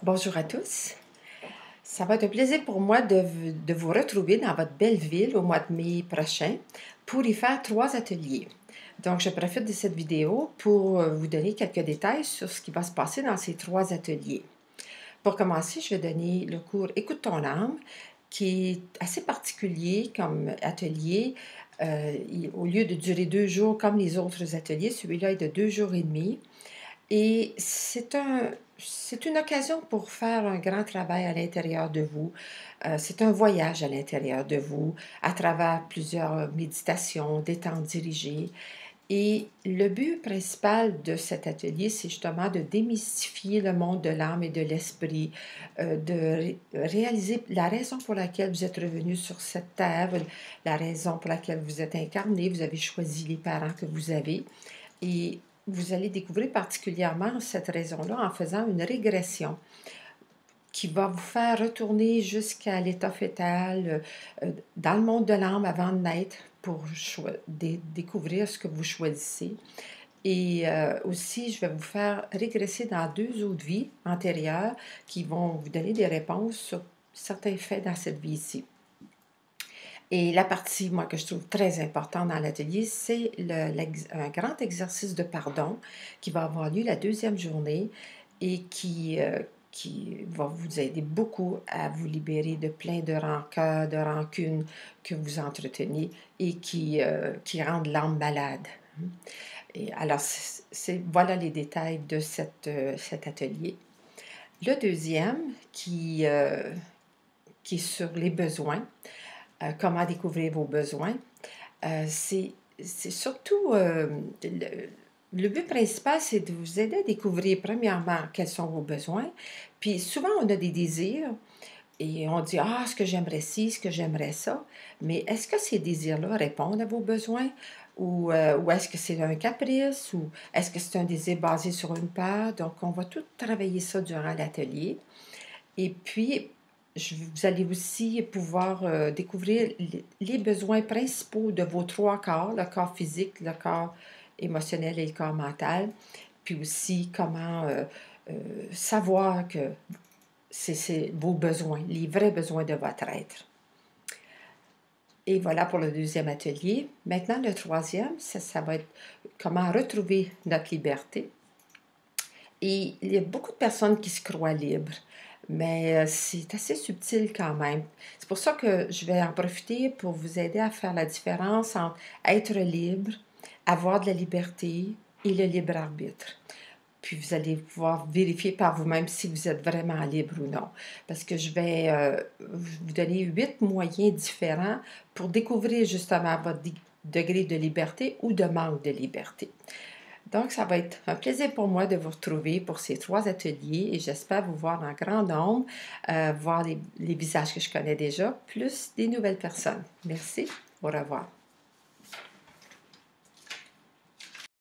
Bonjour à tous. Ça va être un plaisir pour moi de vous retrouver dans votre belle ville au mois de mai prochain pour y faire 3 ateliers. Donc, je profite de cette vidéo pour vous donner quelques détails sur ce qui va se passer dans ces 3 ateliers. Pour commencer, je vais donner le cours Écoute ton âme, qui est assez particulier comme atelier. Au lieu de durer 2 jours comme les autres ateliers, celui-là est de 2 jours et demi. Et c'est une occasion pour faire un grand travail à l'intérieur de vous. C'est un voyage à l'intérieur de vous, à travers plusieurs méditations, des temps dirigés. Et le but principal de cet atelier, c'est justement de démystifier le monde de l'âme et de l'esprit, de réaliser la raison pour laquelle vous êtes revenu sur cette terre, la raison pour laquelle vous êtes incarné, vous avez choisi les parents que vous avez. Et vous allez découvrir particulièrement cette raison-là en faisant une régression qui va vous faire retourner jusqu'à l'état fœtal, dans le monde de l'âme avant de naître pour découvrir ce que vous choisissez. Et aussi, je vais vous faire régresser dans 2 autres vies antérieures qui vont vous donner des réponses sur certains faits dans cette vie-ci. Et la partie, moi, que je trouve très importante dans l'atelier, c'est un grand exercice de pardon qui va avoir lieu la 2e journée et qui va vous aider beaucoup à vous libérer de plein de rancœurs, de rancunes que vous entretenez et qui rendent l'âme malade. Et alors, voilà les détails de cet atelier. Le deuxième, qui est sur les besoins, comment découvrir vos besoins. C'est surtout le but principal, c'est de vous aider à découvrir premièrement quels sont vos besoins. Puis souvent, on a des désirs et on dit ah, ce que j'aimerais ci, ce que j'aimerais ça. Mais est-ce que ces désirs-là répondent à vos besoins ou est-ce que c'est un caprice ou est-ce que c'est un désir basé sur une peur? Donc, on va tout travailler ça durant l'atelier. Et puis, vous allez aussi pouvoir découvrir les besoins principaux de vos 3 corps, le corps physique, le corps émotionnel et le corps mental, puis aussi comment savoir que c'est vos besoins, les vrais besoins de votre être. Et voilà pour le 2e atelier. Maintenant, le 3e, ça va être comment retrouver notre liberté. Et il y a beaucoup de personnes qui se croient libres, mais c'est assez subtil quand même. C'est pour ça que je vais en profiter pour vous aider à faire la différence entre être libre, avoir de la liberté et le libre arbitre. Puis vous allez pouvoir vérifier par vous-même si vous êtes vraiment libre ou non. Parce que je vais vous donner 8 moyens différents pour découvrir justement votre degré de liberté ou de manque de liberté. Donc, ça va être un plaisir pour moi de vous retrouver pour ces 3 ateliers et j'espère vous voir en grand nombre, voir les visages que je connais déjà, plus des nouvelles personnes. Merci, au revoir.